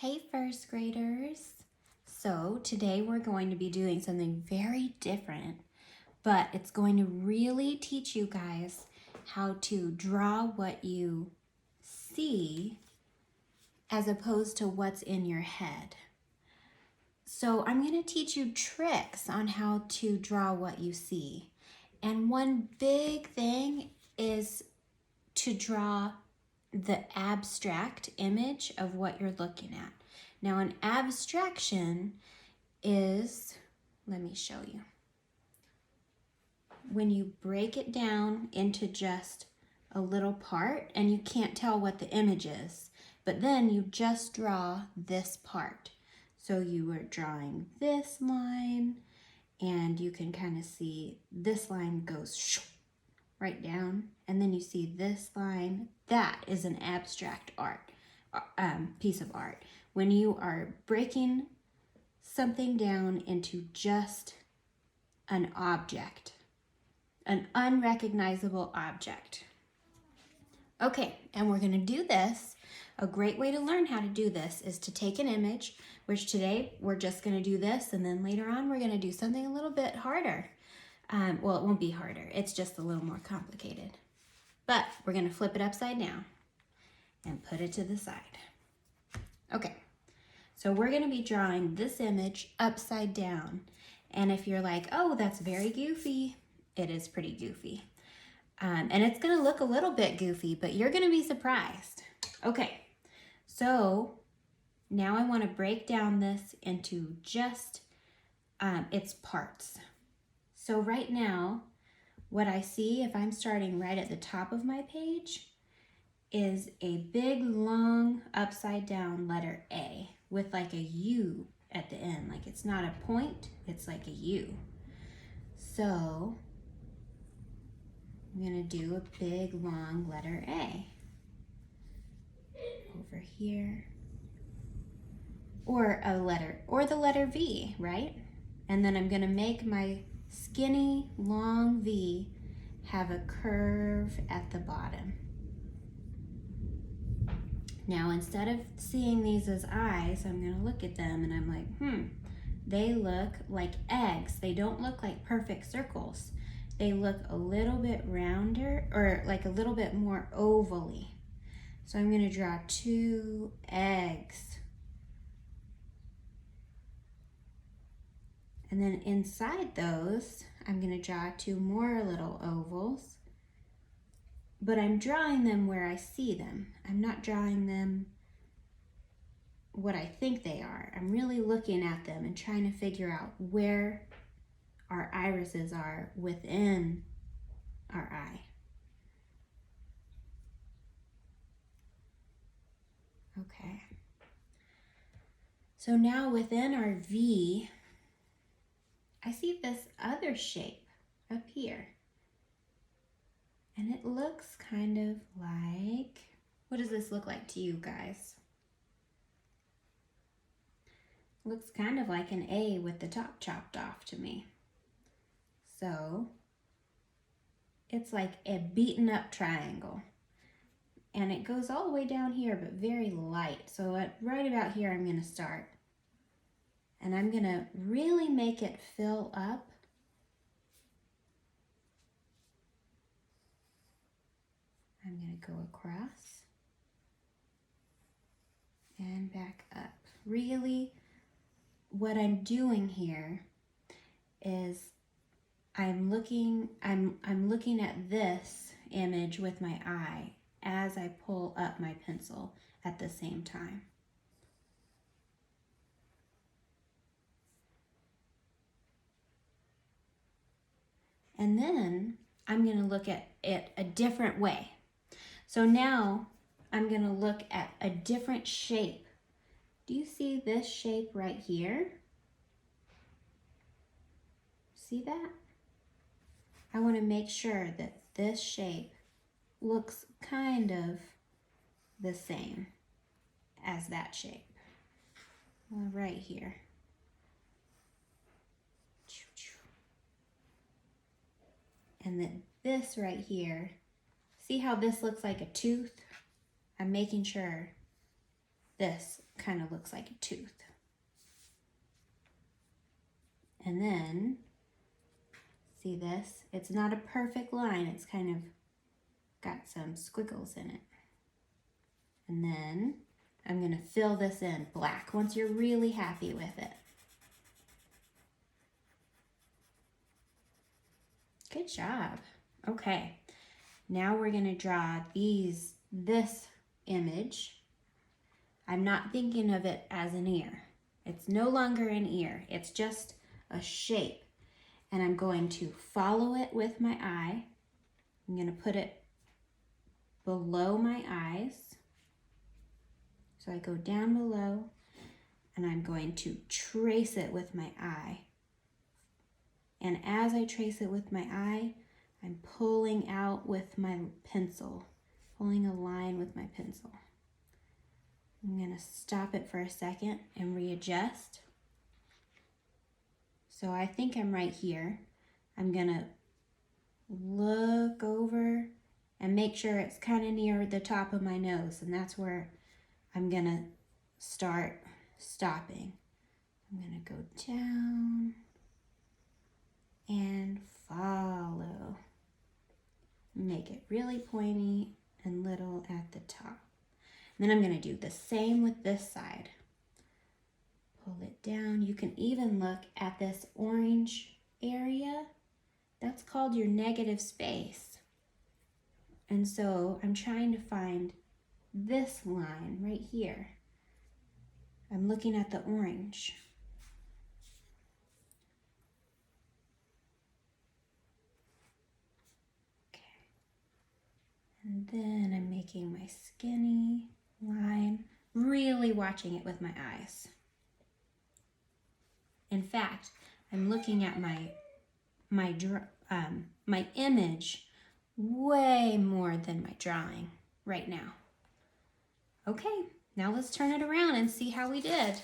Hey first graders! So today we're going to be doing something very different, but it's going to really teach you guys how to draw what you see as opposed to what's in your head. So I'm going to teach you tricks on how to draw what you see. And one big thing is to draw the abstract image of what you're looking at. Now, an abstraction is, let me show you. When you break it down into just a little part and you can't tell what the image is, but then you just draw this part. So you are drawing this line and you can kind of see this line goes right down, and then you see this line. That is an abstract piece of art. When you are breaking something down into just an object, an unrecognizable object. Okay, and we're going to do this. A great way to learn how to do this is to take an image, which today we're just going to do this, and then later on we're going to do something a little bit harder. Well, it won't be harder. It's just a little more complicated. But we're going to flip it upside down and put it to the side. Okay, so we're going to be drawing this image upside down. And if you're like, oh, that's very goofy, it is pretty goofy. And it's going to look a little bit goofy, but you're going to be surprised. Okay, so now I want to break down this into just its parts. So right now, what I see, if I'm starting right at the top of my page, is a big, long, upside down letter A with like a U at the end. Like it's not a point, it's like a U. So I'm gonna do a big, long letter A over here. Or the letter V, right? And then I'm gonna make my skinny, long V have a curve at the bottom. Now, instead of seeing these as eyes, I'm gonna look at them and I'm like, they look like eggs. They don't look like perfect circles. They look a little bit rounder, or like a little bit more ovally. So I'm gonna draw 2 eggs. And then inside those, I'm gonna draw 2 more little ovals. But I'm drawing them where I see them. I'm not drawing them what I think they are. I'm really looking at them and trying to figure out where our irises are within our eye. Okay. So now within our V, I see this other shape up here. And it looks kind of like, what does this look like to you guys? Looks kind of like an A with the top chopped off to me. So it's like a beaten up triangle. And it goes all the way down here, but very light. So right about here, I'm gonna start. And I'm gonna really make it fill up. I'm gonna go across and back up. Really, what I'm doing here is I'm looking at this image with my eye as I pull up my pencil at the same time. And then I'm going to look at it a different way. So now I'm going to look at a different shape. Do you see this shape right here? See that? I want to make sure that this shape looks kind of the same as that shape. Right here. And then this right here, see how this looks like a tooth? I'm making sure this kind of looks like a tooth. And then, see this? It's not a perfect line. It's kind of got some squiggles in it. And then I'm going to fill this in black once you're really happy with it. Good job. Okay, now we're going to draw this image. I'm not thinking of it as an ear. It's no longer an ear. It's just a shape. And I'm going to follow it with my eye. I'm going to put it below my eyes. So I go down below and I'm going to trace it with my eye. And as I trace it with my eye, I'm pulling out with my pencil, pulling a line with my pencil. I'm going to stop it for a second and readjust. So I think I'm right here. I'm going to look over and make sure it's kind of near the top of my nose, and that's where I'm going to start stopping. I'm going to go down and follow. Make it really pointy and little at the top. And then I'm going to do the same with this side. Pull it down. You can even look at this orange area. That's called your negative space. And so I'm trying to find this line right here. I'm looking at the orange. Okay. And then I'm making my skinny line, really watching it with my eyes. In fact, I'm looking at my image way more than my drawing right now. Okay, now let's turn it around and see how we did.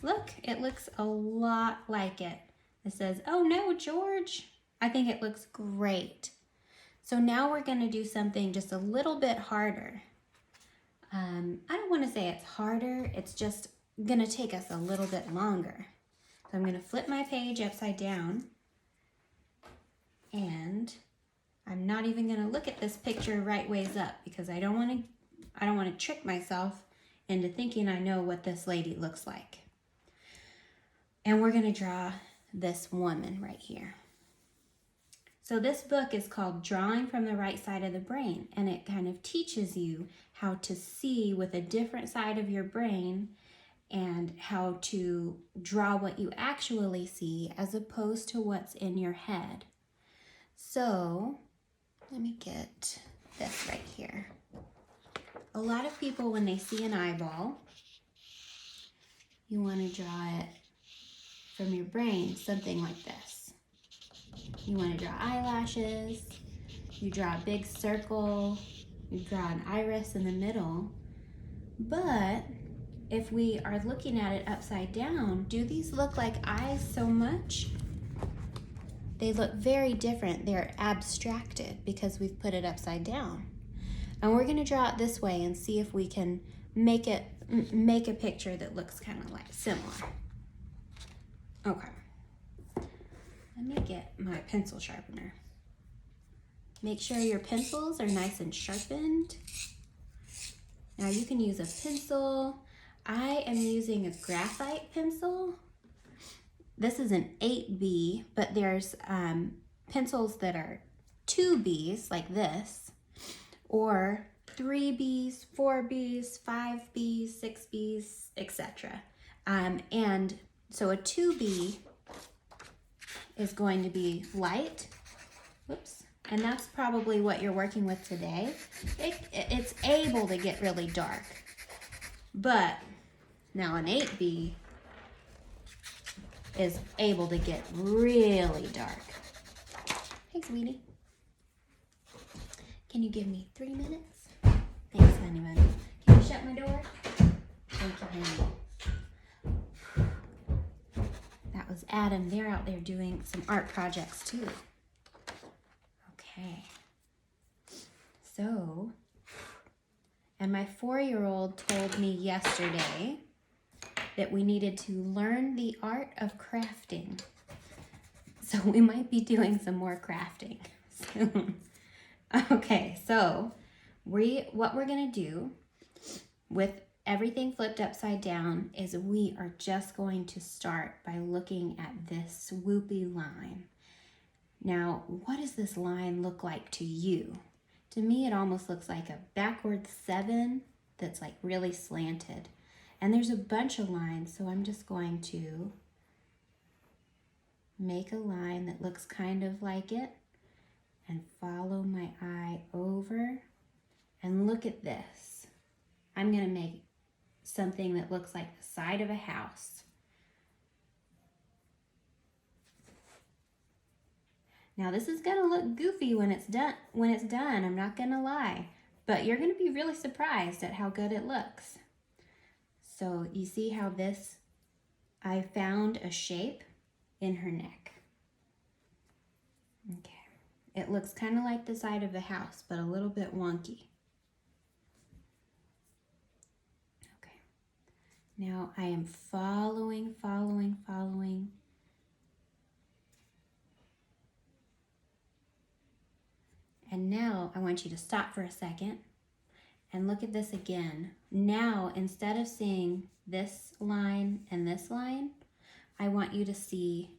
Look, it looks a lot like it. It says, "Oh no, George." I think it looks great. So now we're going to do something just a little bit harder. I don't want to say it's harder, it's just going to take us a little bit longer. So I'm going to flip my page upside down, and I'm not even going to look at this picture right ways up because I don't want to trick myself into thinking I know what this lady looks like. And we're going to draw this woman right here. So this book is called Drawing from the Right Side of the Brain, and it kind of teaches you how to see with a different side of your brain and how to draw what you actually see as opposed to what's in your head. So let me get this right here. A lot of people, when they see an eyeball, you want to draw it from your brain, something like this. You want to draw eyelashes, you draw a big circle, you draw an iris in the middle. But if we are looking at it upside down, do these look like eyes so much? They look very different. They're abstracted because we've put it upside down. And we're going to draw it this way and see if we can make a picture that looks kind of like similar. Okay. Let me get my pencil sharpener. Make sure your pencils are nice and sharpened. Now you can use a pencil. I am using a graphite pencil. This is an 8B, but there's pencils that are 2Bs like this, or 3Bs, 4Bs, 5Bs, 6Bs, etc. And so a 2B is going to be light. Whoops. And that's probably what you're working with today. It's able to get really dark. But now an 8B is able to get really dark. Hey, sweetie. Can you give me 3 minutes? Thanks, honey bunny. Can you shut my door? Thank you, honey. That was Adam. They're out there doing some art projects too. Okay. So, and my 4-year-old told me yesterday that we needed to learn the art of crafting. So we might be doing some more crafting soon. Okay, so what we're gonna do with everything flipped upside down is we are just going to start by looking at this swoopy line. Now, what does this line look like to you? To me, it almost looks like a backward 7 that's like really slanted. And there's a bunch of lines, so I'm just going to make a line that looks kind of like it and follow my eye over. And look at this. I'm gonna make something that looks like the side of a house. Now this is gonna look goofy when it's done, I'm not gonna lie, but you're gonna be really surprised at how good it looks. So you see how this, I found a shape in her neck. Okay, it looks kind of like the side of the house, but a little bit wonky. Okay, now I am following. And now I want you to stop for a second and look at this again. Now, instead of seeing this line and this line, I want you to see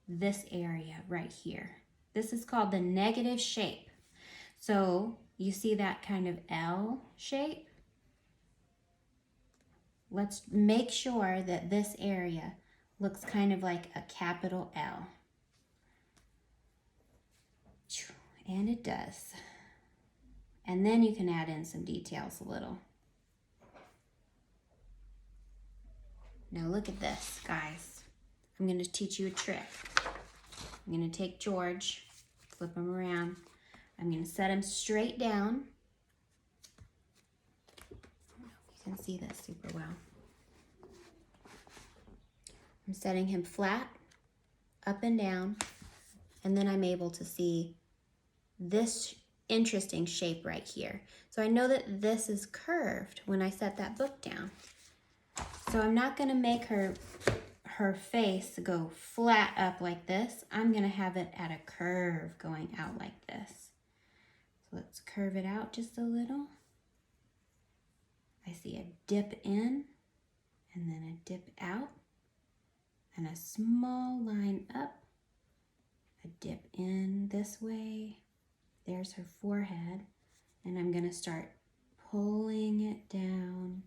this area right here. This is called the negative shape. So you see that kind of L shape? Let's make sure that this area looks kind of like a capital L. And it does. And then you can add in some details a little. Now look at this, guys. I'm going to teach you a trick. I'm going to take George, flip him around. I'm going to set him straight down. I don't know if you can see this super well. I'm setting him flat, up and down, and then I'm able to see this interesting shape right here. So I know that this is curved when I set that book down. So I'm not going to make her face go flat up like this. I'm going to have it at a curve going out like this. So let's curve it out just a little. I see a dip in and then a dip out and a small line up, a dip in this way. There's her forehead, and I'm going to start pulling it down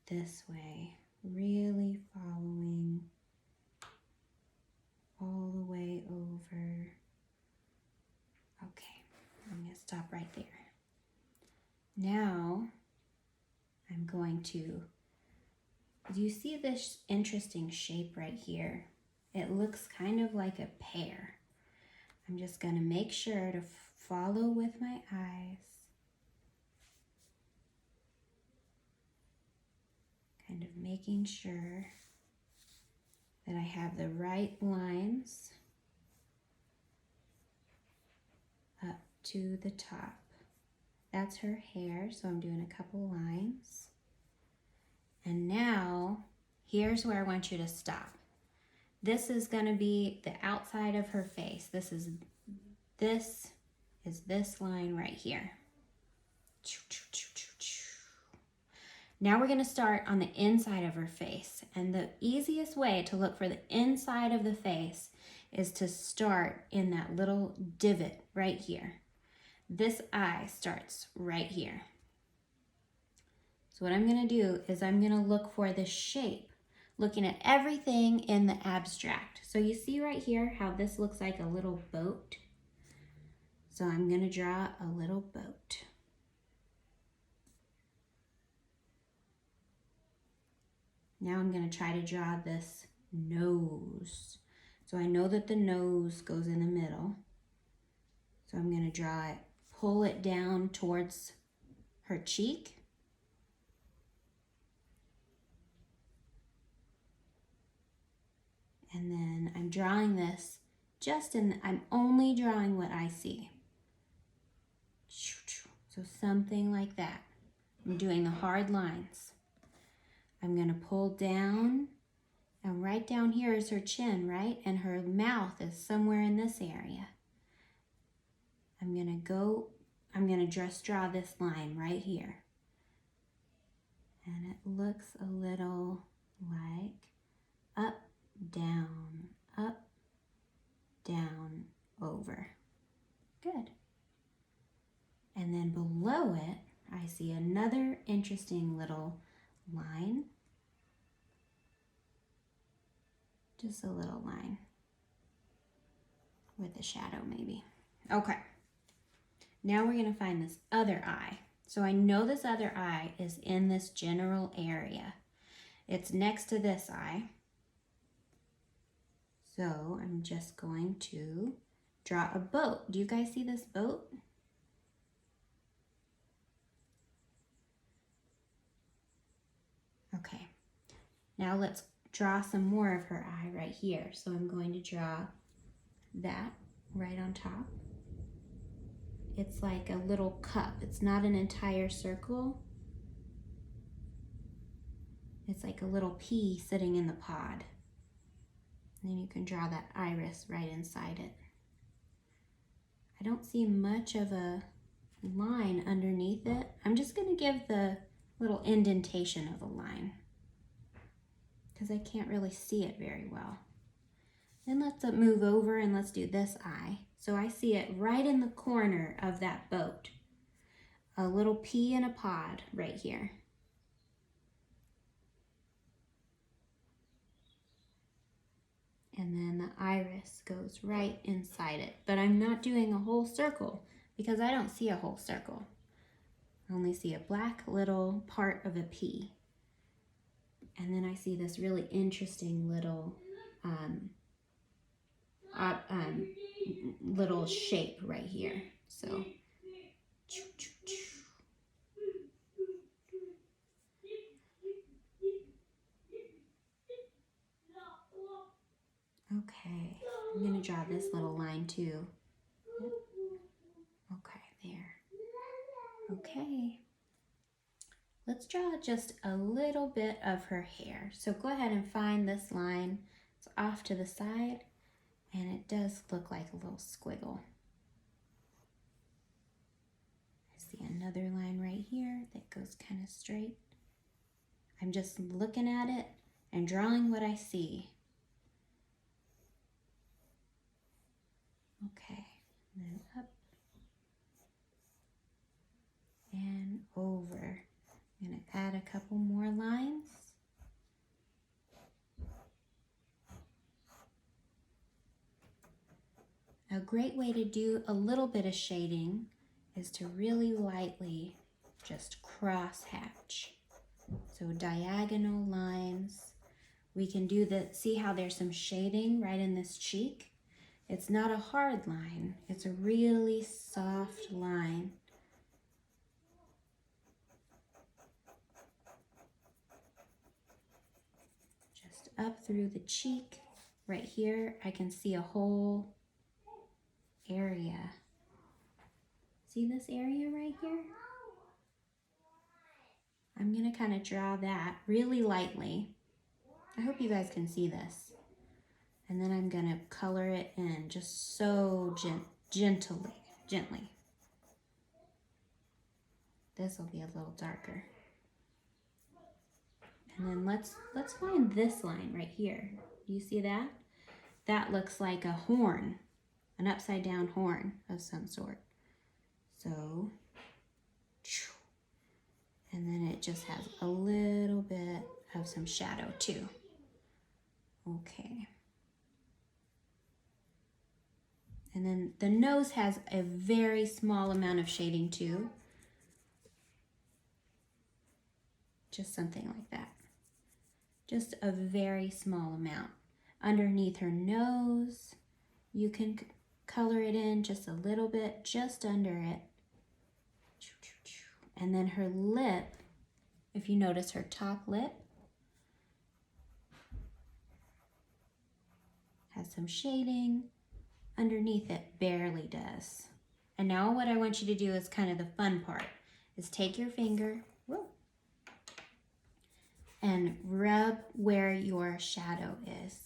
this way, really following all the way over. Okay, I'm going to stop right there. Now, I'm going to, do you see this interesting shape right here? It looks kind of like a pear. I'm just going to make sure to follow with my eyes. Kind of making sure that I have the right lines up to the top. That's her hair, so I'm doing a couple lines. And now, here's where I want you to stop. This is going to be the outside of her face. This is this line right here. Now we're going to start on the inside of her face. And the easiest way to look for the inside of the face is to start in that little divot right here. This eye starts right here. So what I'm going to do is I'm going to look for the shape, looking at everything in the abstract. So you see right here how this looks like a little boat? So I'm going to draw a little boat. Now I'm going to try to draw this nose. So I know that the nose goes in the middle. So I'm going to draw it, pull it down towards her cheek. And then I'm drawing this I'm only drawing what I see. So something like that. I'm doing the hard lines. I'm gonna pull down, and right down here is her chin, right? And her mouth is somewhere in this area. I'm gonna just draw this line right here. And it looks a little like up, down, over. Good. And then below it, I see another interesting little line. Just a little line with a shadow maybe. Okay. Now we're gonna find this other eye. So I know this other eye is in this general area. It's next to this eye. So I'm just going to draw a boat. Do you guys see this boat? Okay. Now let's draw some more of her eye right here. So I'm going to draw that right on top. It's like a little cup. It's not an entire circle. It's like a little pea sitting in the pod. And then you can draw that iris right inside it. I don't see much of a line underneath it. I'm just going to give the little indentation of a line because I can't really see it very well. Then let's move over and let's do this eye. So I see it right in the corner of that boat. A little pea in a pod right here. And then the iris goes right inside it. But I'm not doing a whole circle because I don't see a whole circle. I only see a black little part of a pea. And then I see this really interesting little little shape right here. So okay, I'm gonna draw this little line too. Okay, there. Okay. Let's draw just a little bit of her hair. So go ahead and find this line. It's off to the side, and it does look like a little squiggle. I see another line right here that goes kind of straight. I'm just looking at it and drawing what I see. Okay, and then up and over. I'm going to add a couple more lines. A great way to do a little bit of shading is to really lightly just cross hatch. So diagonal lines. We can do see how there's some shading right in this cheek? It's not a hard line, it's a really soft line. Just up through the cheek. Right here, I can see a whole area. See this area right here? I'm gonna kind of draw that really lightly. I hope you guys can see this. And then I'm gonna color it in just so gently. This will be a little darker. And then let's find this line right here. Do you see that? That looks like a horn, an upside down horn of some sort. So, and then it just has a little bit of some shadow too. Okay. And then the nose has a very small amount of shading too. Just something like that. Just a very small amount. Underneath her nose, you can color it in just a little bit, just under it. And then her lip, if you notice her top lip, has some shading. Underneath it barely does. And now what I want you to do is kind of the fun part, is take your finger, whoa, and rub where your shadow is.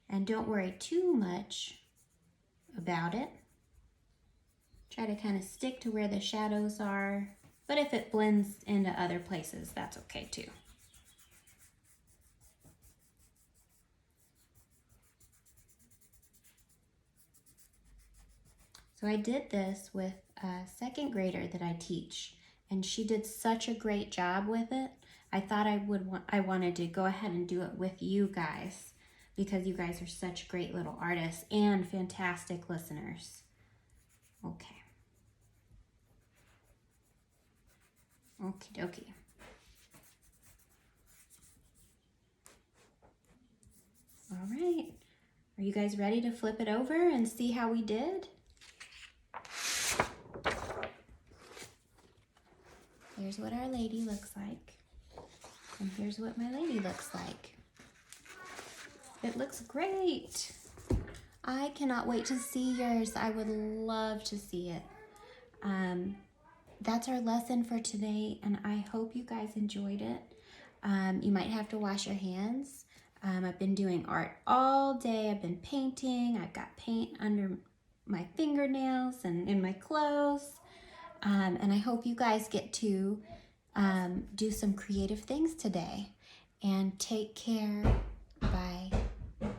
And don't worry too much about it. Try to kind of stick to where the shadows are, but if it blends into other places, that's okay too. So I did this with a second grader that I teach, and she did such a great job with it. I thought I wanted to go ahead and do it with you guys, because you guys are such great little artists and fantastic listeners. Okay. Okie dokie. All right. Are you guys ready to flip it over and see how we did? Here's what our lady looks like. And here's what my lady looks like. It looks great. I cannot wait to see yours. I would love to see it. That's our lesson for today, and I hope you guys enjoyed it. You might have to wash your hands. I've been doing art all day. I've been painting. I've got paint under my fingernails and in my clothes. And I hope you guys get to do some creative things today. And take care